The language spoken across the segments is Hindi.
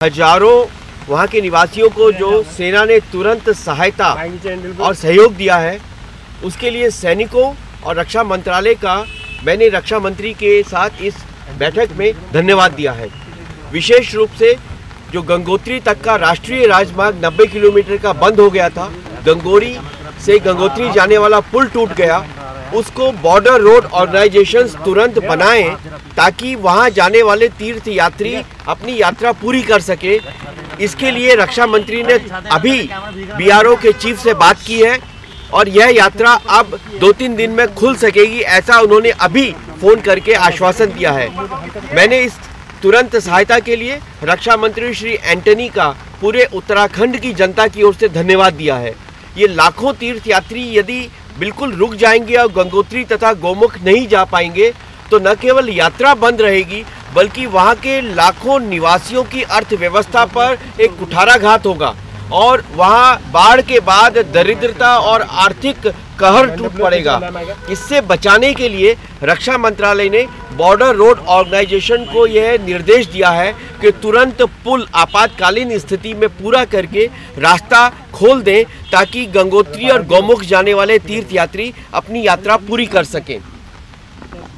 हजारों वहां के निवासियों को जो सेना ने तुरंत सहायता और सहयोग दिया है, उसके लिए सैनिकों और रक्षा मंत्रालय का मैंने रक्षा मंत्री के साथ इस बैठक में धन्यवाद दिया है। विशेष रूप से जो गंगोत्री तक का राष्ट्रीय राजमार्ग 90 किलोमीटर का बंद हो गया था, गंगोरी से गंगोत्री जाने वाला पुल टूट गया, उसको बॉर्डर रोड ऑर्गेनाइजेशंस तुरंत बनाएं ताकि वहां जाने वाले तीर्थ यात्री अपनी यात्रा पूरी कर सके। इसके लिए रक्षा मंत्री ने अभी बीआरओ के चीफ से बात की है और यह यात्रा अब 2-3 दिन में खुल सकेगी, ऐसा उन्होंने अभी फोन करके आश्वासन दिया है। मैंने इस तुरंत सहायता के लिए रक्षा मंत्री श्री एंटनी का पूरे उत्तराखंड की जनता की ओर से धन्यवाद दिया है। ये लाखों तीर्थयात्री यदि बिल्कुल रुक जाएंगे और गंगोत्री तथा गोमुख नहीं जा पाएंगे तो न केवल यात्रा बंद रहेगी बल्कि वहां के लाखों निवासियों की अर्थव्यवस्था पर एक कुठाराघात होगा और वहां बाढ़ के बाद दरिद्रता और आर्थिक कहर टूट पड़ेगा। इससे बचाने के लिए रक्षा मंत्रालय ने बॉर्डर रोड ऑर्गेनाइजेशन को यह निर्देश दिया है कि तुरंत पुल आपातकालीन स्थिति में पूरा करके रास्ता खोल दें ताकि गंगोत्री और गौमुख जाने वाले तीर्थयात्री अपनी यात्रा पूरी कर सकें।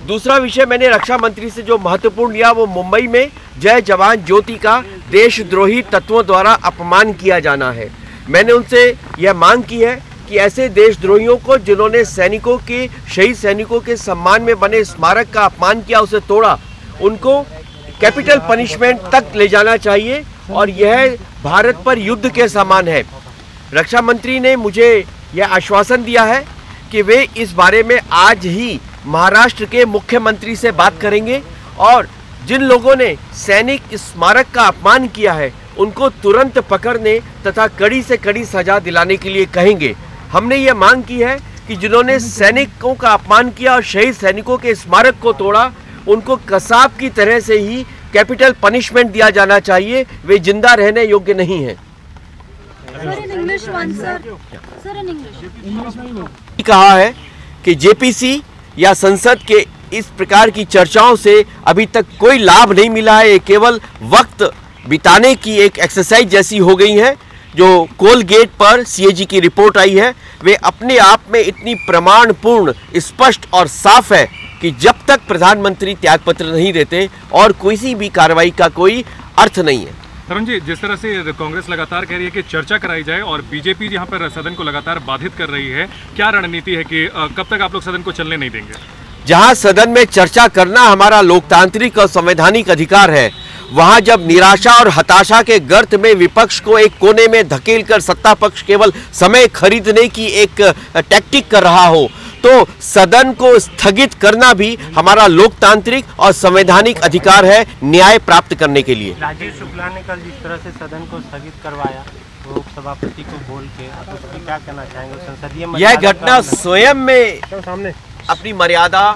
दूसरा विषय मैंने रक्षा मंत्री से जो महत्वपूर्ण लिया वो मुंबई में जय जवान ज्योति का देशद्रोही तत्वों द्वारा अपमान किया जाना है। मैंने उनसे यह मांग की है कि ऐसे देशद्रोहियों को जिन्होंने सैनिकों के शहीद सैनिकों के सम्मान में बने स्मारक का अपमान किया, उसे तोड़ा, उनको कैपिटल पनिशमेंट तक ले जाना चाहिए और यह भारत पर युद्ध के समान है। रक्षा मंत्री ने मुझे यह आश्वासन दिया है कि वे इस बारे में आज ही महाराष्ट्र के मुख्यमंत्री से बात करेंगे और जिन लोगों ने सैनिक स्मारक का अपमान किया है उनको तुरंत पकड़ने तथा कड़ी से कड़ी सजा दिलाने के लिए कहेंगे। हमने ये मांग की है कि जिन्होंने सैनिकों का अपमान किया और शहीद सैनिकों के स्मारक को तोड़ा, उनको कसाब की तरह से ही कैपिटल पनिशमेंट दिया जाना चाहिए। वे जिंदा रहने योग्य नहीं है। कहा है कि जेपीसी या संसद के इस प्रकार की चर्चाओं से अभी तक कोई लाभ नहीं मिला है। ये केवल वक्त बिताने की एक एक्सरसाइज जैसी हो गई है। जो कोलगेट पर सीएजी की रिपोर्ट आई है वे अपने आप में इतनी प्रमाणपूर्ण, स्पष्ट और साफ है कि जब तक प्रधानमंत्री त्यागपत्र नहीं देते और किसी भी कार्रवाई का कोई अर्थ नहीं है। तरुण जी, जिस तरह से कांग्रेस लगातार कह रही है कि चर्चा कराई जाए और बीजेपी यहाँ पर सदन को लगातार बाधित कर रही है, क्या रणनीति है कि कब तक आप लोग सदन को चलने नहीं देंगे? जहां सदन में चर्चा करना हमारा लोकतांत्रिक और संवैधानिक अधिकार है, वहां जब निराशा और हताशा के गर्त में विपक्ष को एक कोने में धकेलकर सत्ता पक्ष केवल समय खरीदने की एक टैक्टिक कर रहा हो, तो सदन को स्थगित करना भी हमारा लोकतांत्रिक और संवैधानिक अधिकार है न्याय प्राप्त करने के लिए। राजीव शुक्ला ने कल जिस तरह से सदन को स्थगित करवाया, लोक सभापति को बोल के, आप उस पर क्या कहना चाहेंगे? संसदीय यह घटना स्वयं में अपनी मर्यादा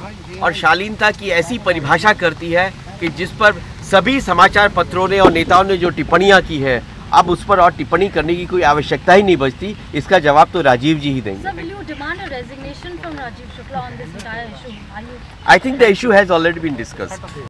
और शालीनता की ऐसी परिभाषा करती है कि जिस पर सभी समाचार पत्रों ने और नेताओं ने जो टिप्पणियां की है, अब उस पर और टिप्पणी करने की कोई आवश्यकता ही नहीं बचती। इसका जवाब तो राजीव जी ही देंगे। I think the issue has already been discussed.